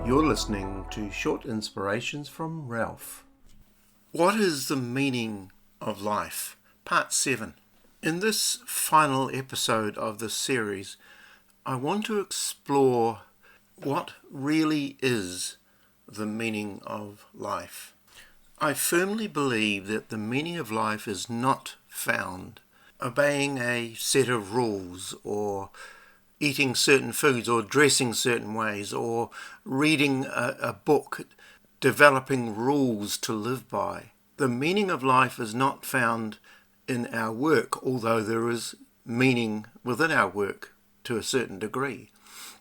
You're listening to Short Inspirations from Ralph. What is the meaning of life? Part 7. In this final episode of this series, I want to explore what really is the meaning of life. I firmly believe that the meaning of life is not found obeying a set of rules, or eating certain foods, or dressing certain ways, or reading a book, developing rules to live by. The meaning of life is not found in our work, although there is meaning within our work to a certain degree.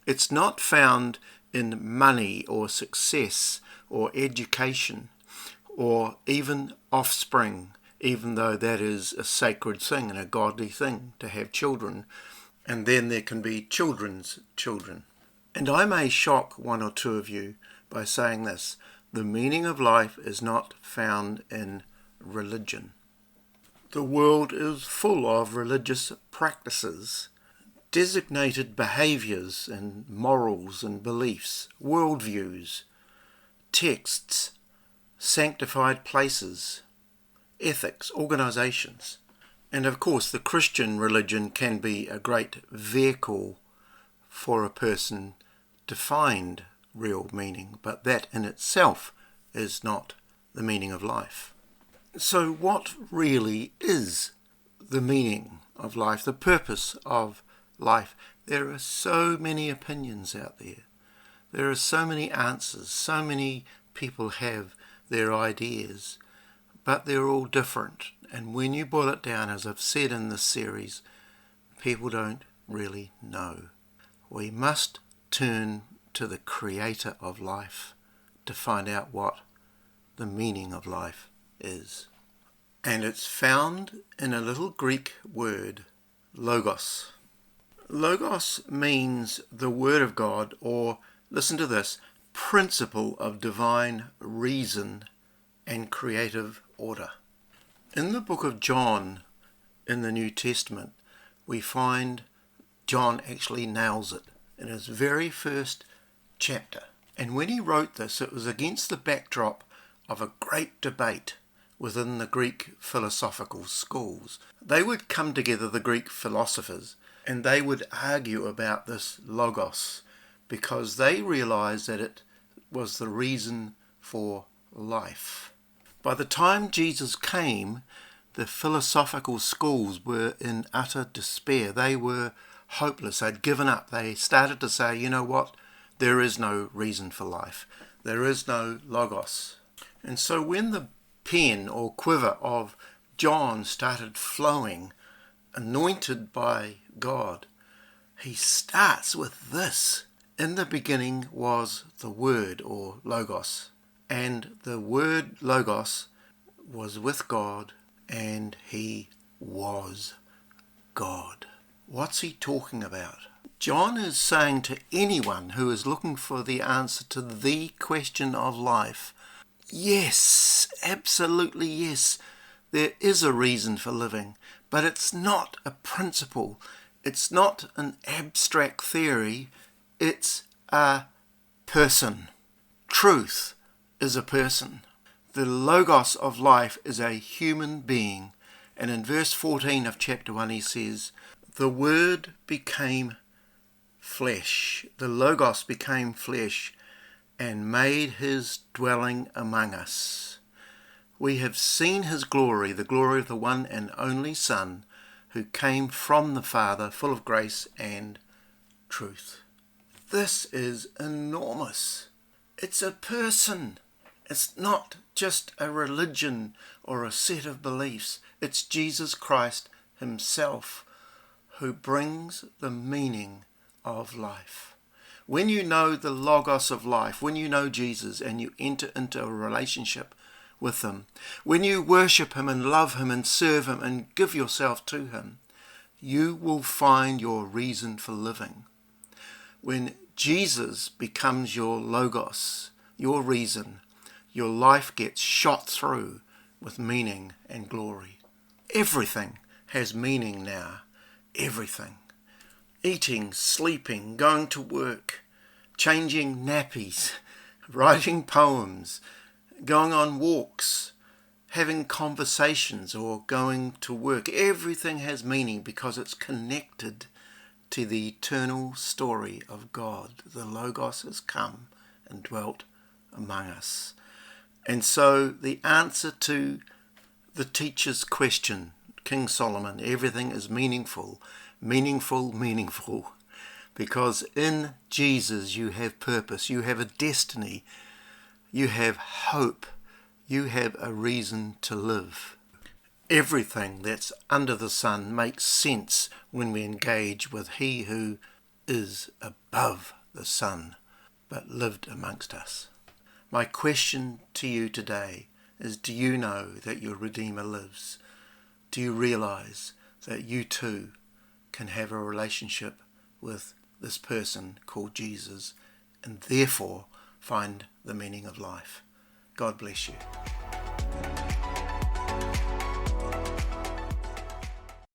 It's not found in money or success or education or even offspring, even though that is a sacred thing and a godly thing to have children. And then there can be children's children. And I may shock one or two of you by saying this: the meaning of life is not found in religion. The world is full of religious practices, designated behaviours and morals and beliefs, worldviews, texts, sanctified places, ethics, organisations. And of course, the Christian religion can be a great vehicle for a person to find real meaning, but that in itself is not the meaning of life. So what really is the meaning of life, the purpose of life? There are so many opinions out there. There are so many answers. So many people have their ideas, but they're all different. And when you boil it down, as I've said in this series, people don't really know. We must turn to the creator of life to find out what the meaning of life is. And it's found in a little Greek word, logos. Logos means the word of God, or, listen to this, principle of divine reason and creative order. In the book of John in the New Testament, we find John actually nails it in his very first chapter. And when he wrote this, it was against the backdrop of a great debate within the Greek philosophical schools. They would come together, the Greek philosophers, and they would argue about this logos because they realized that it was the reason for life. By the time Jesus came, the philosophical schools were in utter despair. They were hopeless. They'd given up. They started to say, you know what? There is no reason for life. There is no logos. And so when the pen or quiver of John started flowing, anointed by God, he starts with this: in the beginning was the Word, or logos. And the word logos was with God, and he was God. What's he talking about? John is saying to anyone who is looking for the answer to the question of life, yes, absolutely yes, there is a reason for living, but it's not a principle. It's not an abstract theory. It's a person. Truth is a person. The logos of life is a human being. And in verse 14 of chapter 1 he says, the word became flesh. The logos became flesh and made his dwelling among us. We have seen his glory, the glory of the one and only Son, who came from the Father, full of grace and truth. This is enormous. It's a person. It's not just a religion or a set of beliefs. It's Jesus Christ himself who brings the meaning of life. When you know the logos of life, when you know Jesus and you enter into a relationship with him, when you worship him and love him and serve him and give yourself to him, you will find your reason for living. When Jesus becomes your logos, your reason, your life gets shot through with meaning and glory. Everything has meaning now. Everything. Eating, sleeping, going to work, changing nappies, writing poems, going on walks, having conversations, or going to work. Everything has meaning because it's connected to the eternal story of God. The Logos has come and dwelt among us. And so the answer to the teacher's question, King Solomon, everything is meaningful, meaningful, meaningful. Because in Jesus you have purpose, you have a destiny, you have hope, you have a reason to live. Everything that's under the sun makes sense when we engage with He who is above the sun, but lived amongst us. My question to you today is, do you know that your Redeemer lives? Do you realize that you too can have a relationship with this person called Jesus and therefore find the meaning of life? God bless you.